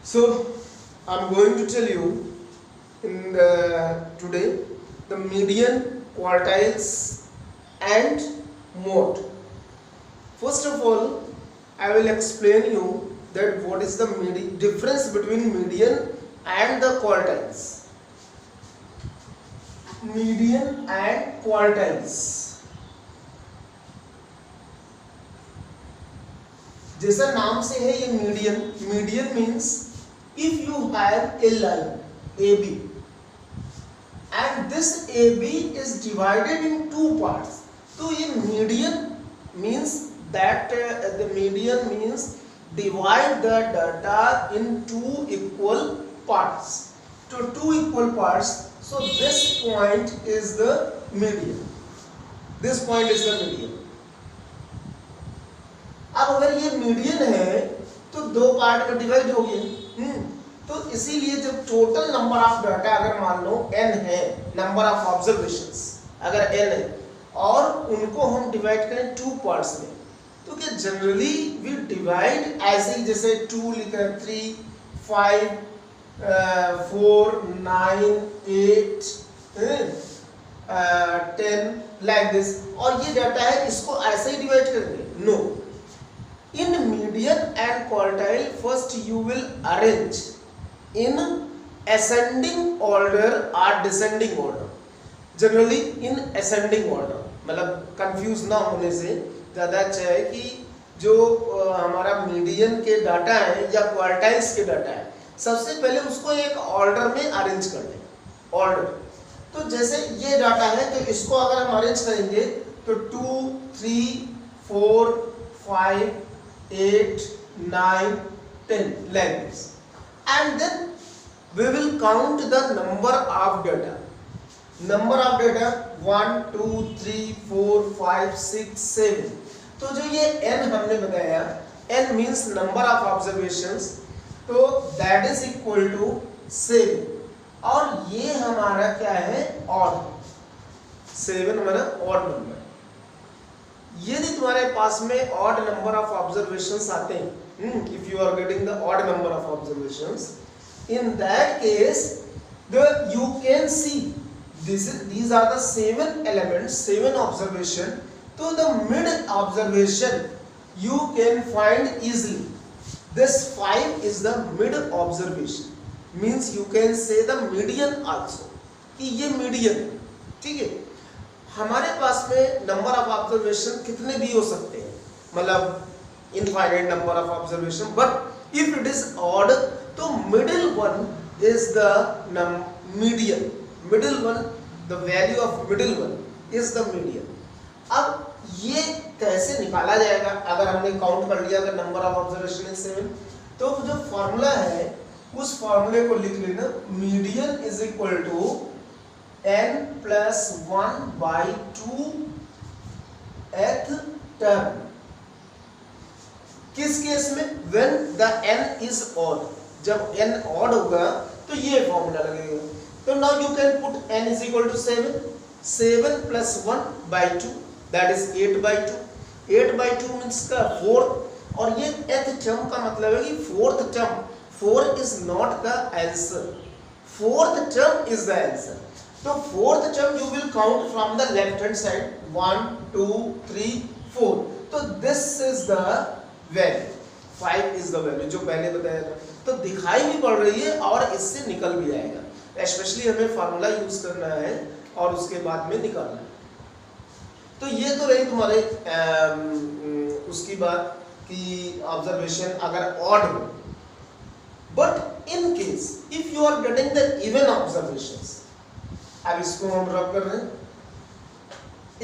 So I'm going to tell you in today the median, quartiles and mode. First of all, I will explain you that what is the difference between median and the quartiles. Median and quartiles. जैसा नाम से है ये median. Median means if you have a line AB and this AB is divided in two parts, तो ये median means that the median means divide the data in two equal parts. So two equal parts. So this point is the median. This point is the median. अब अगर ये median है तो दो part में divide हो गया. तो इसीलिए जब टोटल नंबर ऑफ डाटा अगर मान लो n है, नंबर ऑफ ऑब्जर्वेशंस अगर n है और उनको हम डिवाइड करें टू पार्ट्स में, तो क्या जनरली वी डिवाइड ऐसे ही जैसे 2 लिखा 3 5 4 9 8 10 लाइक दिस, और ये डाटा है इसको ऐसे ही डिवाइड करेंगे. No, in median and quartile first you will arrange in ascending order or descending order. Generally in ascending order, मतलब कंफ्यूज ना होने से ज़्यादा अच्छा है कि जो हमारा मीडियन के डाटा है या क्वार्टाइल्स के डाटा है सबसे पहले उसको एक ऑर्डर में अरेंज कर दें. ऑर्डर, तो जैसे ये डाटा है तो इसको अगर हम अरेंज करेंगे तो 2 3 4 5 8 9 10 like this, and then we will count the number of data. Number of data 1 2 3 4 5 6 7. तो जो ये n हमने बताया, n means number of observations, तो that is equal to 7. और ये हमारा क्या है, odd. 7 हमारा odd number. यदि तुम्हारे पास में ऑड नंबर ऑफ ऑब्जर्वेशंस आते हैं, if you are getting the odd number of observations, in that case the you can see these are the 7 elements, 7 observation. तो the mid observation you can find easily. This 5 is the mid observation, means you can say the median also कि ये median. ठीक है, हमारे पास में number of observation कितने भी हो सकते हैं, मतलब infinite number of observation, but if it is odd तो middle one is the median. Middle one, the value of middle one is the median. अब ये कैसे निकाला जाएगा अगर हमने काउंट कर लिया, अगर नंबर ऑफ ऑब्जर्वेशन इज 7, तो जो फॉर्मूला है उस फॉर्मूले को लिख लेना. Median is equal to n plus 1 by 2 th term. किस केस में? when the n is odd. जब n odd होगा तो ये फॉर्मूला लगेगा. तो now you can put n is equal to 7. 7 plus 1 by 2, that is 8 by 2. 8 by 2 means का 4, और ये th term का मतलब है कि fourth term. 4 is not the answer, fourth term is the answer. तो fourth term you will count from the left hand side, 1 2 3 4. तो this is the value, 5 is the value जो पहले बताया था. तो दिखाई भी पड़ रही है और इससे निकल भी आएगा. स्पेशली हमें फार्मूला यूज करना है और उसके बाद में निकालना है. तो ये तो रही तुम्हारे उसकी बात कि ऑब्जर्वेशन अगर ऑड हो. But in case if you are getting the even observations, अब इसको हम ड्रॉप कर रहे हैं.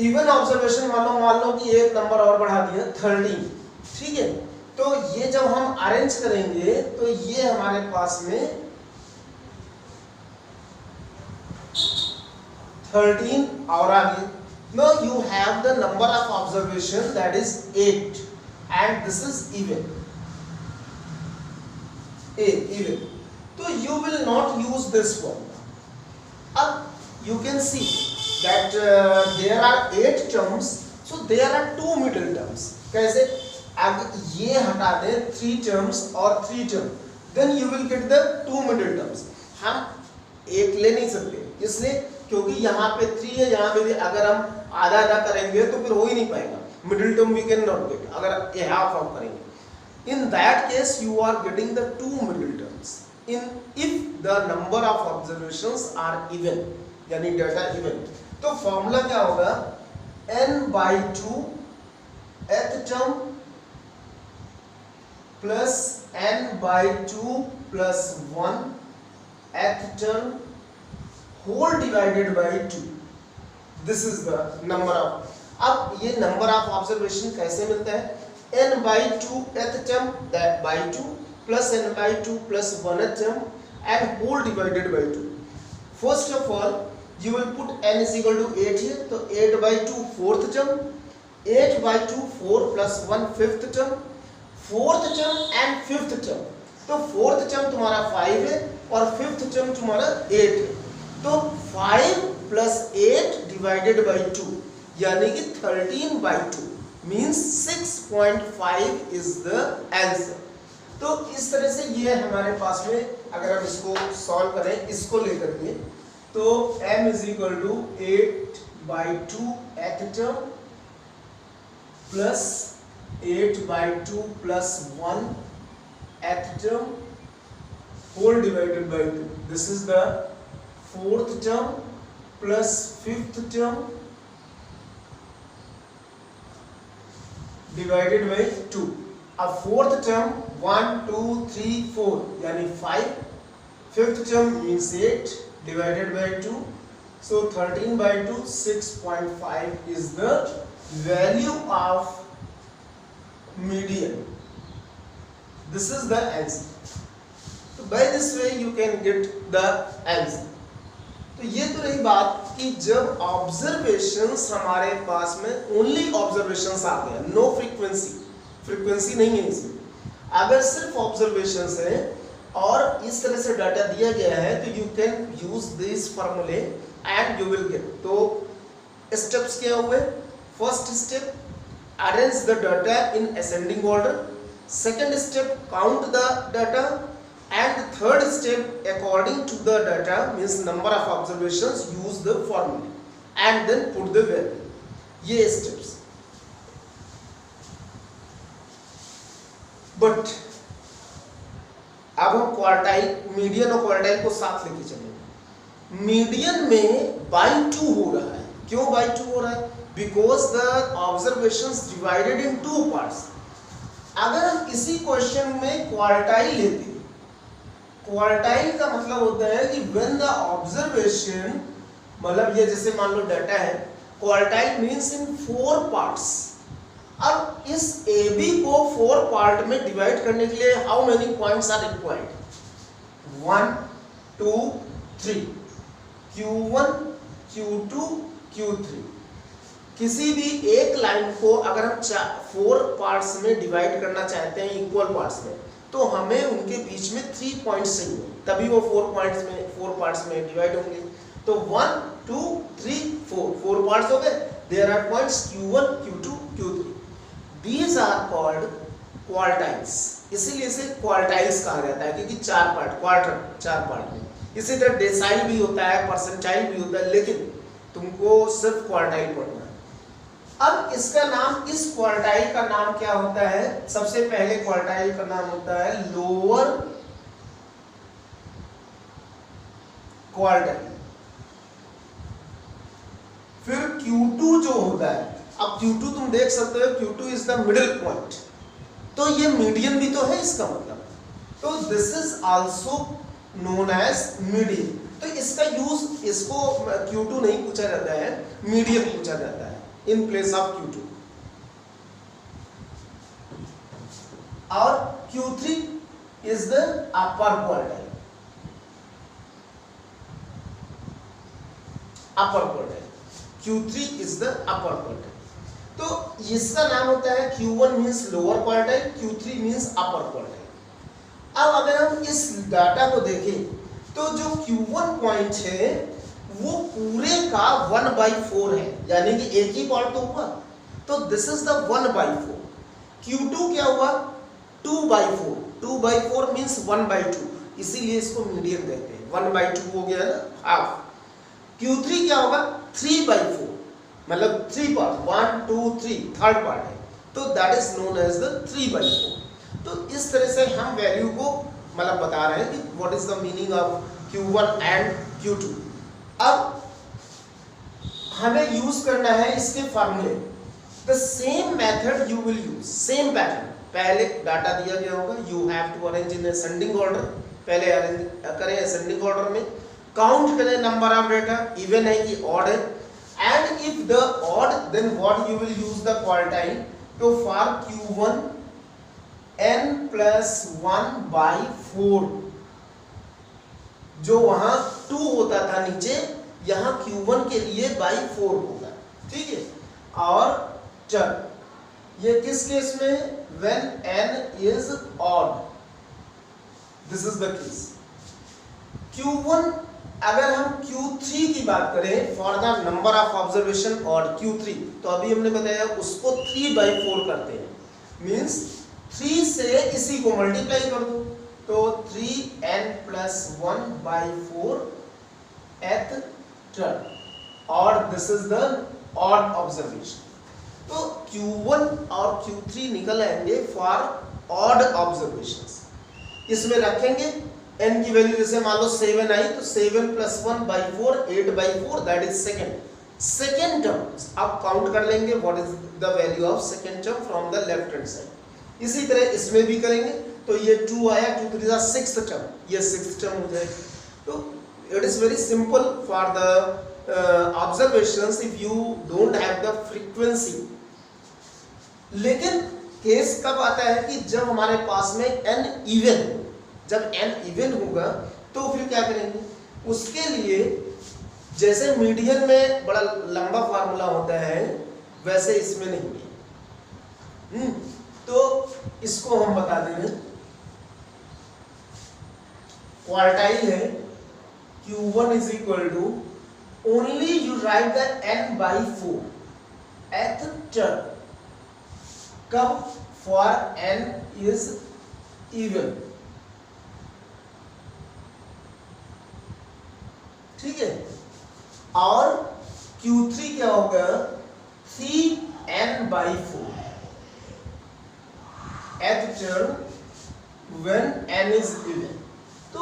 इवन ऑब्जर्वेशन मान लो कि एक नंबर और बढ़ा दिया 13. ठीक है, तो ये जब हम अरेंज करेंगे तो ये हमारे पास में 13 और आ गया. Now you have the number of observation that is 8 and this is even. Even. So you will not use this one. अब you can see that there are 8 terms, so there are 2 middle terms. कैसे? अब ये हटा दें 3 terms और 3 term, then you will get the two middle terms. हम एक ले नहीं सकते, इसलिए क्योंकि यहाँ पे 3 है, यहाँ पे भी अगर हम आधा आधा करेंगे तो फिर हो ही नहीं पाएगा। Middle term we can not get अगर ये हाफ हाफ करेंगे। In that case you are getting the two middle terms in if the number of observations are even, यानी डेटा इवन। तो फॉर्मूला क्या होगा, n/2 th term plus n/2 plus 1 th term whole divided by 2। This is the number of. अब ये number of observation कैसे मिलता है, n/2 th term that by 2 plus n/2 plus 1 th term and whole divided by 2। First of all you will put n is equal to 8 here, तो 8/2 fourth term, 8/2 4 plus 1 fifth term, fourth term and fifth term। तो fourth term तुम्हारा 5 है और fifth term तुम्हारा 8 है। तो 5 plus 8 divided by 2 यानी कि 13/2 means 6.5 is the answer। तो इस तरह से ये हमारे पास में अगर हम इसको सॉल्व करें इसको लेकर के, तो m is equal to 8/2 th term plus 8/2 plus 1 th term whole divided by 2। This is the fourth term plus fifth term divided by 2। अब फोर्थ टर्म 1 2 3 4 यानी 5, fifth term means 8 divided by 2, so 13/2 6.5 is the value of median। this is the answer। so by this way you can get the answer। तो ये तो रही बात कि जब observations हमारे पास में ओनली ऑब्जर्वेशंस आ गया, नो फ्रीक्वेंसी नहीं है इसमें। अगर सिर्फ ऑब्जर्वेशंस है और इस तरह से डाटा दिया गया है तो यू कैन यूज दिस फॉर्मूले एंड यू विल गेट। तो स्टेप्स क्या हुए, first step arrange the data in ascending order, second step count the data and third step according to the data means number of observations use the formula and then put the value. ये steps. But अब हम quartile, median और quartile को साथ लेके चलेंगे। Median में by 2 हो रहा है। क्यों बाई 2 हो रहा है, because the observations divided in 2 parts. अगर हम इसी क्वेश्चन में क्वार्टाइल लेते, क्वार्टाइल का मतलब होता है कि व्हेन द ऑब्जर्वेशन, मतलब ये जैसे मान लो डाटा है, क्वार्टाइल मींस इन 4 पार्ट्स। अब इस AB को 4 पार्ट में डिवाइड करने के लिए how many points are required, 1 2 3, Q1 Q2 Q3। किसी भी एक लाइन को अगर हम 4 पार्ट्स में डिवाइड करना चाहते हैं इक्वल पार्ट्स में, तो हमें उनके बीच में 3 पॉइंट्स चाहिए, तभी वो 4 पार्ट्स में डिवाइड होंगे। तो 1 2 3 4 पार्ट्स हो गए। There are points Q1 Q2 Q3। These are called quartiles। इसीलिए इसे क्वार्टाइल्स कहा जाता है क्योंकि 4 पार्ट, क्वार्टर 4 पार्ट में। इसी तरह डेसाइल भी होता है, परसेंटाइल भी होता है, लेकिन तुमको सिर्फ क्वार्टाइल पढ़ना है। अब इसका नाम, इस क्वार्टाइल का नाम क्या होता है, सबसे पहले क्वार्टाइल का नाम होता है लोअर क्वार्टाइल। फिर Q2 जो होता है, अब Q2 तुम देख सकते हो, Q2 is the middle point, तो ये मीडियन भी तो है इसका मतलब। तो this is also known as median. तो इसका यूज, इसको Q2 नहीं पूछा जाता है, मीडियन पूछा जाता है इन प्लेस ऑफ Q2। और Q3 is the upper quartile, upper quartile. Q3 is the upper quartile. तो इसका नाम होता है Q1 means lower quartile, Q3 means अपर क्वार्टाइल। अब अगर हम इस डाटा को देखें तो जो Q1 पॉइंट है वो पूरे का 1/4 है, यानी कि एक ही पार्ट तो हुआ, तो दिस इज द 1/4। Q2 क्या हुआ, 2/4, 2/4 मीन्स 1/2, इसीलिए इसको मीडियन कहते हैं। 1/2 हो गया ना, हाफ। Q3 क्या होगा? 3/4, मतलब 3 पार्ट, 1 2 3, थर्ड पार्ट है, तो that is known as the 3/4। तो इस तरह से हम वैल्यू को मतलब बता रहे हैं कि what is the meaning of Q1 and Q2। अब हमें यूज करना है इसके फॉर्मूले। The same method you will use, same pattern. पहले डाटा दिया गया होगा, you have to arrange in ascending order, पहले अरेंज करें असेंडिंग ऑर्डर में, काउंट करें नंबर ऑफ डेटा, इवन है कि ऑड है, and if the odd then what you will use the quartile. तो फॉर Q1 n+1/4, जो वहां 2 होता था नीचे, यहां Q1 के लिए by4 होगा, ठीक है। और चल ये किस केस में? when n is odd, this is the case। Q1 अगर हम Q3 की बात करें for the number of observation और Q3, तो अभी हमने बताया उसको 3/4 करते हैं, मीन्स 3 से इसी को मल्टीप्लाई कर दो, तो 3n+1/4 एथ टर्न, और this is the odd observation. तो Q1 और Q3 निकल आएंगे फॉर ऑड ऑब्जर्वेशंस। इसमें रखेंगे n की वैल्यू, जैसे मान लो 7 आई, तो 7+1/4 8/4, दैट इज सेकेंड टर्म। अब काउंट कर लेंगे what is the value of second term from the left hand side. इसी तरह इसमें भी करेंगे, तो ये 2 आया, 2 3 जा 6th टर्म, ये 6th टर्म हो जाएगी। तो it is very simple for the observations if you don't have the frequency. लेकिन केस कब आता है कि जब हमारे पास में n इवन हो, जब n इवन होगा तो फिर क्या करेंगे? उसके लिए जैसे मीडियन में बड़ा लंबा फार्मूला होता है, वैसे इसमें नहीं है। तो इसको हम बता देंगे, क्वार्टाइल है Q1 is equal to, only you write the n/4 th term, कब? for n is even, ठीक है। और Q3 क्या होगा? 3n/4 th term when n is even। तो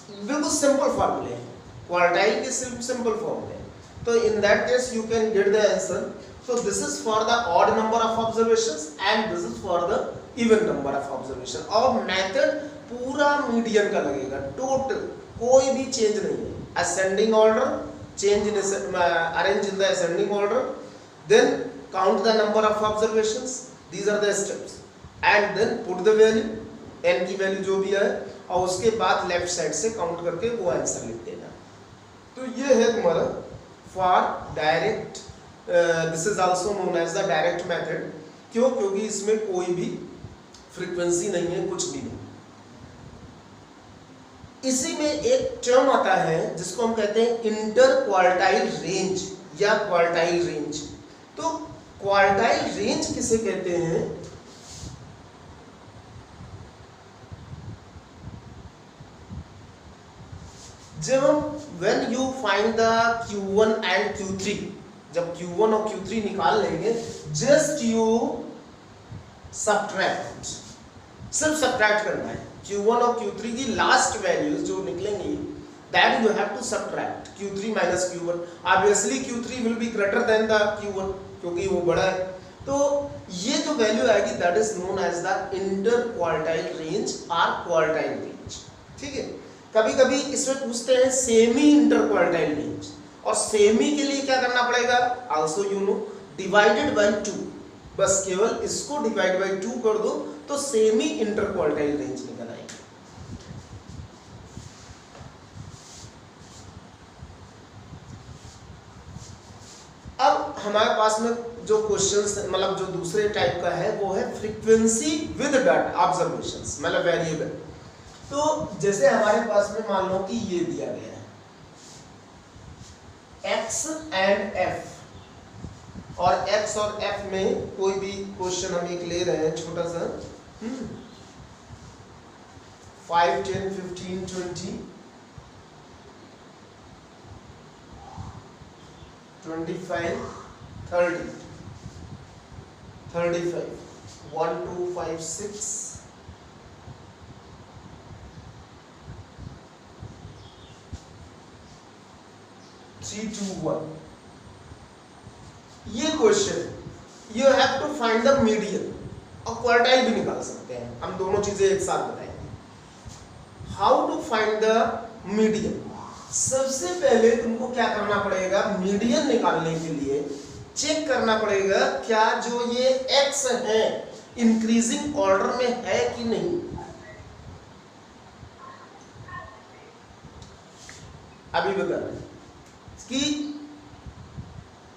बिल्कुल सिंपल फॉर्मूले हैं, क्वार्टाइल के सिंपल फॉर्मूले। तो इन that case you can get the answer. So this is for the odd number of observations and this is for the even number of observation। और method पूरा median का लगेगा, टोटल कोई भी चेंज नहीं है। Ascending order, change in arrange in the ascending order, then count the number of observations, these are the steps, and then put the value, n की value जो भी है, और उसके बाद लेफ्ट साइड से काउंट करके वो आंसर लिख देना। तो ये है तुम्हारा for direct, this is also known as the direct method. क्यों? क्योंकि इसमें कोई भी फ्रीक्वेंसी नहीं है, कुछ भी नहीं। इसी में एक टर्म आता है जिसको हम कहते हैं इंटर क्वार्टाइल रेंज या क्वार्टाइल रेंज। तो क्वार्टाइल रेंज किसे कहते हैं? जब हम when you find the Q1 and Q3, जब Q1 और Q3 निकाल लेंगे, just you subtract, सिर्फ सब्ट्रैक्ट करना है। Q1 और Q3 की लास्ट वैल्यूज जो निकलेंगी, that you have to subtract Q3 minus Q1। obviously Q3 will be greater than the Q1 क्योंकि वो बड़ा है। तो ये जो वैल्यू आएगी that is known as the interquartile range or quartile range, ठीक है। कभी कभी इसमें पूछते हैं सेमी इंटरक्वार्टाइल रेंज, और सेमी के लिए क्या करना पड़ेगा? Also you know, divided by 2, बस केवल इसको डिवाइड बाय 2 कर दो तो सेमी इंटरक्वार्टाइल रेंज निकल आएगी। अब हमारे पास में जो क्वेश्चंस मतलब जो दूसरे टाइप का है वो है फ्रीक्वेंसी विद डाटा ऑब्जर्वेशंस, मतलब वेरिएबल। तो जैसे हमारे पास में मान लो कि ये दिया गया है x एंड f, और x और f में कोई भी क्वेश्चन हम एक ले रहे हैं छोटा सा, 5 10 15 20 25 30 35 1 2 5 6 3 2 1 ये question you have to find the median और क्वार्टाइल भी निकाल सकते हैं हम दोनों चीजें एक साथ बताएंगे how to find the median सबसे पहले तुमको क्या करना पड़ेगा मीडियन निकालने के लिए चेक करना पड़ेगा क्या जो ये x है इंक्रीजिंग ऑर्डर में है कि नहीं अभी बता रहे कि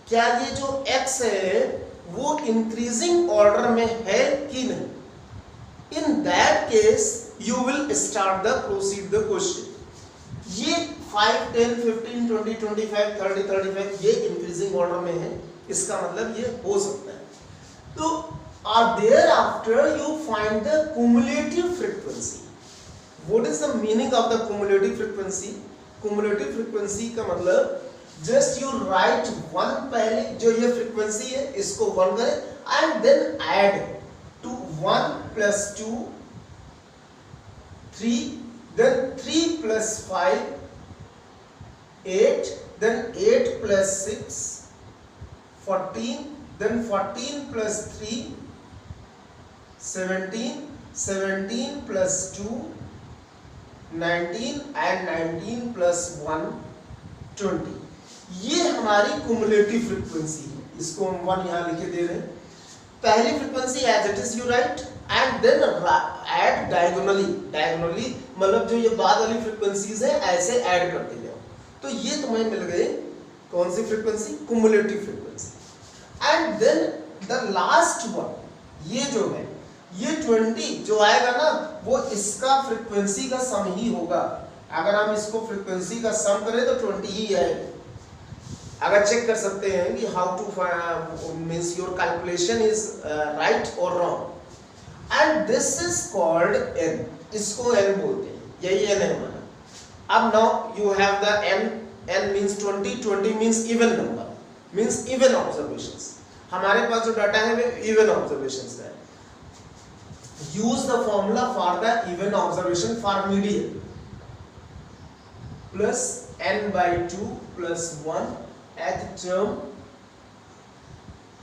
क्या ये जो x है वो इंक्रीजिंग ऑर्डर में है कि नहीं इन that case you will start the proceed the question ये 5 10 15 20 25 30 35 ये इंक्रीजिंग ऑर्डर में है इसका मतलब ये हो सकता है तो there after you find the cumulative frequency what is the meaning of the cumulative frequency cumulative frequency का मतलब जस्ट यू राइट वन पहले जो ये फ्रीक्वेंसी है इसको 1 करें and then add to 1 plus 2 3 then 3 plus 5 8 then 8 plus 6 14 then 14 plus 3 17 17 plus 2 19 and 19 plus 1 20 ये हमारी कुमुलेटिव फ्रीक्वेंसी है इसको हम 1 यहां लिखे दे रहे हैं पहली frequency as it is you write and then add diagonally मतलब जो ये बाद वाली फ्रीक्वेंसीज है ऐसे ऐड करते जाओ तो ये तुम्हें मिल गए कौन सी frequency cumulative frequency and then the last one ये जो है ये 20 जो आएगा ना वो इसका फ्रीक्वेंसी का सम ही होगा अगर हम इसको फ्रीक्वेंसी का सम करें तो 20 ही आएगा अगर चेक कर सकते हैं कि how to means your calculation is right और wrong and this is called n इसको n बोलते हैं यही n है हमारा अब now you have the n means 20 means even number means even observations हमारे पास जो डाटा है वो इवन ऑब्जर्वेशंस का है use the formula for the even observation for median plus n/2 plus 1 at term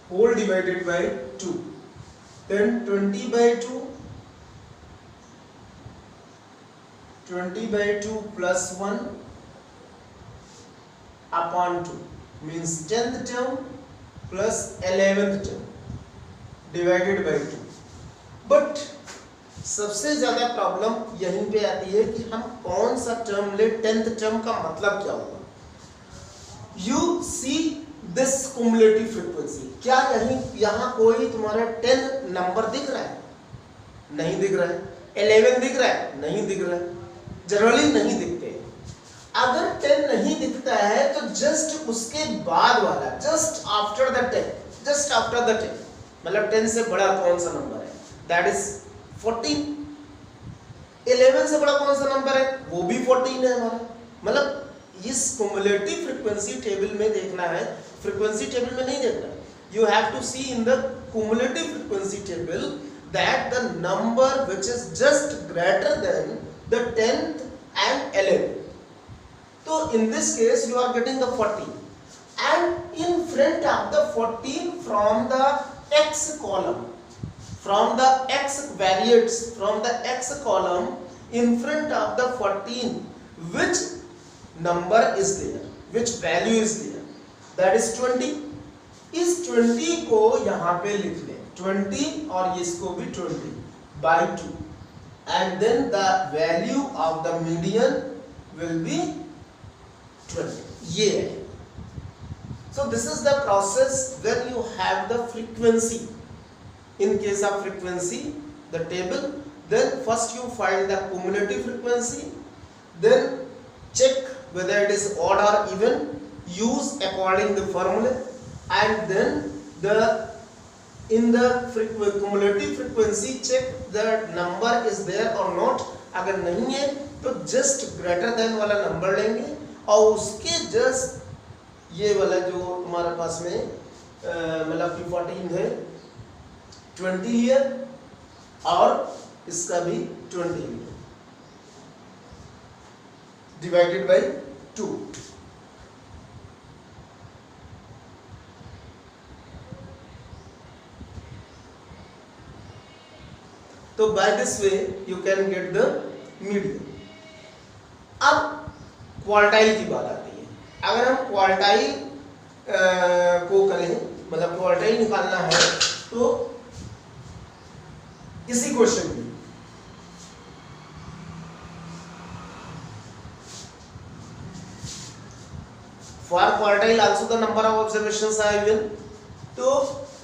whole divided by 2 then 20/2 20/2 plus 1 upon 2 means 10th term plus 11th term divided by 2 but सबसे ज्यादा problem यहीं पे आती है कि हम कौन सा टर्म ले 10th टर्म का मतलब क्या होगा You see this cumulative frequency क्या यहाँ कोई तुम्हारा 10 नंबर दिख रहा है नहीं दिख रहा है 11 दिख रहा है नहीं दिख रहा है जनरली नहीं दिखते अगर 10 नहीं दिखता है तो जस्ट उसके बाद वाला जस्ट आफ्टर द 10 मतलब 10 से बड़ा कौन सा नंबर है दैट इज 14 11 से बड़ा कौन सा नंबर है वो भी 14 है हमारा मतलब इस cumulative frequency टेबल में देखना है फ्रीक्वेंसी टेबल में नहीं देखना you have to see in the cumulative frequency table that the number which is just greater than the 10th and 11th so in this case you are getting the 14 and in front of the 14 from the x column from the x variates from the x column in front of the 14 which number is there which value is there that is 20 इस 20 को यहाँ पे लिख लें 20 और इसको भी 20/2 and then the value of the median will be 20 ये है so this is the process when you have the frequency in case of frequency the table then first you find the cumulative frequency then check whether it is odd or even use according the formula and then the in the cumulative frequency check the number is there or not अगर नहीं है तो just greater than वाला number लेंगे और उसके just ये वाला जो तुम्हारे पास में मतलब कि 14 है 20 लिया और इसका भी 20 लिया डिवाइडेड बाय 2। तो by this way you can get the median. अब क्वार्टाइल की बात आती है। अगर हम क्वार्टाइल को करें मतलब क्वार्टाइल निकालना है तो इसी क्वेश्चन में for quartile also the number of observations are given. तो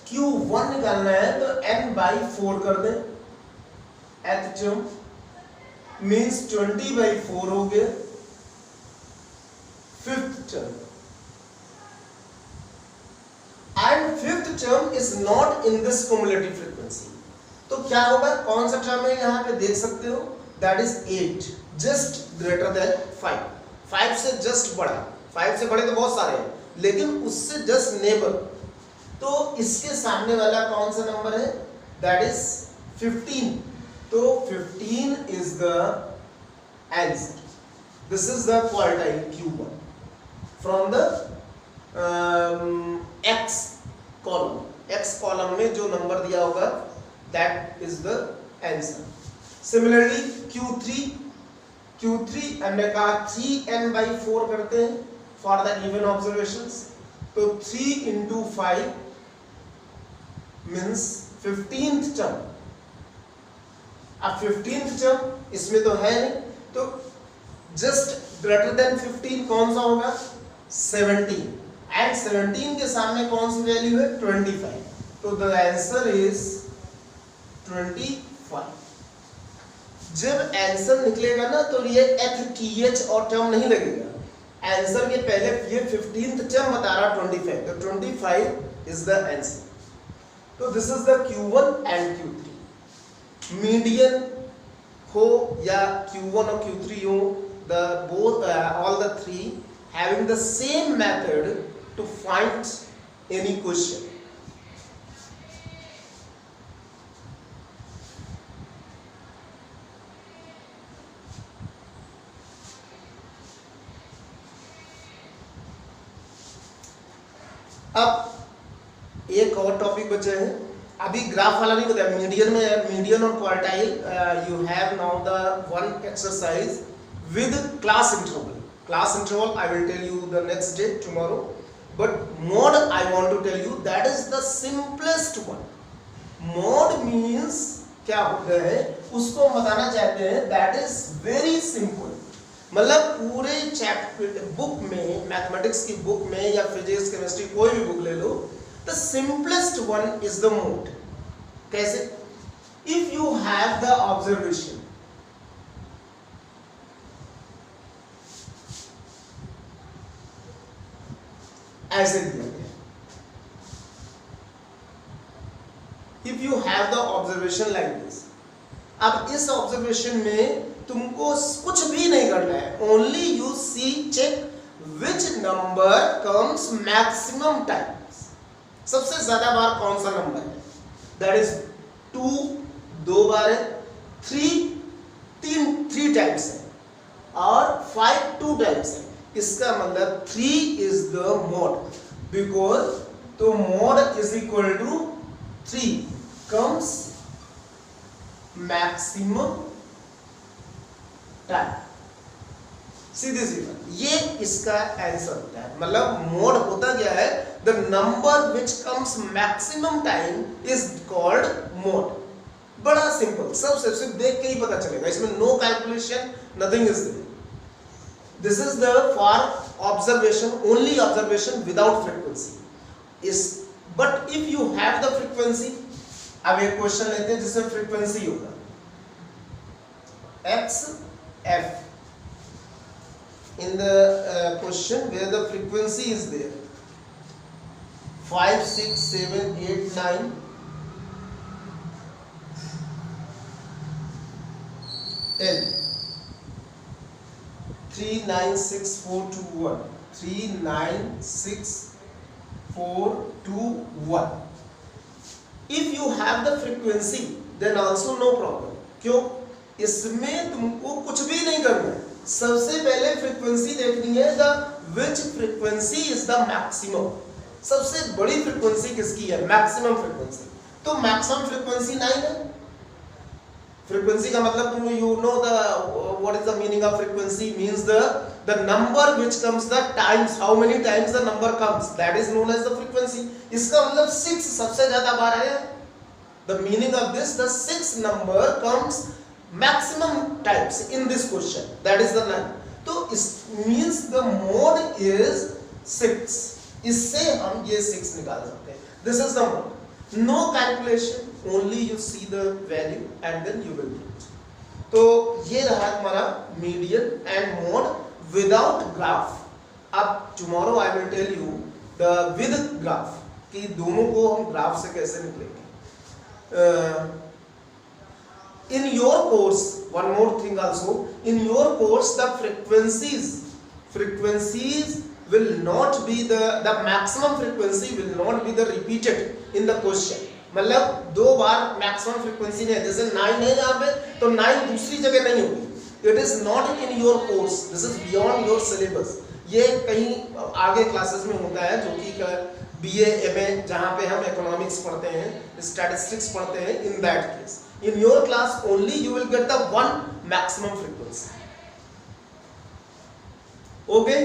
Q1 निकालना है तो n/4 कर दें। एथ टर्म मीन्स 20/4 हो गया। Fifth term and fifth term is not in this cumulative frequency. तो क्या होगा, कौन सा टर्म है यहाँ पे देख सकते हो, that is 8 just greater than 5। 5 से जस्ट बड़ा, 5 से बड़े तो बहुत सारे हैं लेकिन उससे जस्ट नेबर। तो इसके सामने वाला कौन सा नंबर है, दैट इज 15। तो 15 is the answer. This is the quartile Q1 from the X column. X column में जो नंबर दिया होगा that is the answer. Similarly Q3 हमने कहा 3n/4 करते हैं for the given observations. तो 3 into 5 means 15th term। अब 15th टर्म इसमें तो है नहीं, तो जस्ट ग्रेटर देन 15 कौन सा होगा, 17 एंड 17 के सामने कौन सी वैल्यू है, 25। तो द आंसर इज 25। जब आंसर निकलेगा ना तो ये एथ और टर्म नहीं लगेगा, आंसर के पहले ये 15th टर्म बता रहा 25, तो 25 इज द आंसर। तो this is the Q1 and Q3। Median हो या Q1 और Q3 हो, the both all the three having the same method to find any question। अब एक और टॉपिक बचा है, अभी ग्राफ वाला नहीं बताया, मीडियन में है, मीडियन और quartile. You have now the one exercise with class interval. Class interval I will tell you the next day tomorrow, but mode I want to tell you that is the simplest one. Mode means क्या होता है उसको बताना चाहते हैं, that is very simple. मतलब पूरे chapter book में, मैथमेटिक्स की बुक में या फिजिक्स केमिस्ट्री कोई भी बुक ले लो, the simplest one is the mode। कैसे, if you have the observation, ऐसे दिया गया, if you have the observation like this। अब इस ऑब्जर्वेशन में तुमको कुछ भी नहीं करना है, only you see check which number comes maximum time. सबसे ज्यादा बार कौन सा नंबर है, दैट इज 2 2 बार है, 3 टाइम्स है और 5 2 टाइम्स है। इसका मतलब 3 इज द मोड, बिकॉज तो mode is equal to 3 comes maximum time. सीधे सीधा ये इसका आंसर होता है। मतलब मोड होता क्या है, the number which comes maximum time is called mode. बड़ा सिंपल, सब सिर्फ देख के ही पता चलेगा, इसमें no calculation, nothing is there. This is the for observation, only observation without frequency is. But if you have the frequency, अब एक क्वेश्चन लेते हैं जिसमें फ्रीक्वेंसी होगा X F. In the question where the frequency is there, 5 6 7 8 9 L 396421 396,421. If you have the frequency then also no problem. क्यों? इसमें तुमको कुछ भी नहीं करना है, सबसे पहले फ्रीक्वेंसी देखनी है, the which frequency is the maximum, सबसे बड़ी फ्रीक्वेंसी किसकी है, मैक्सिमम फ्रीक्वेंसी। तो मैक्सिमम फ्रीक्वेंसी 9 है। फ्रीक्वेंसी का मतलब तुम you know the what is the meaning of frequency, means the number which comes the times, how many times the number comes, that is known as the frequency. इसका मतलब 6 सबसे ज्यादा बार आया। The meaning of this, the 6 number comes maximum times in this question, that is the 9. तो इस means the mode is 6, इससे हम ये 6 निकाल सकते हैं। This is the mode, no calculation, only you see the value and then you will do it. तो ये रहा हमारा median and mode without graph. अब tomorrow I will tell you the with graph, कि दोनों को हम ग्राफ से कैसे निकलेंगे। In your course, one more thing also, in your course the frequencies will not be the maximum frequency will not be the repeated in the question. मतलब 2 बार maximum frequency नहीं है, जैसे 9 है यहाँ पे तो 9 दूसरी जगह नहीं होगी। It is not in your course, this is beyond your syllabus. ये कहीं आगे क्लासेस में होता है, जो कि BA MA जहाँ पे हम इकोनॉमिक्स पढ़ते हैं, स्टैटिस्टिक्स पढ़ते हैं, in that case. In your class only you will get the one maximum frequency. Okay?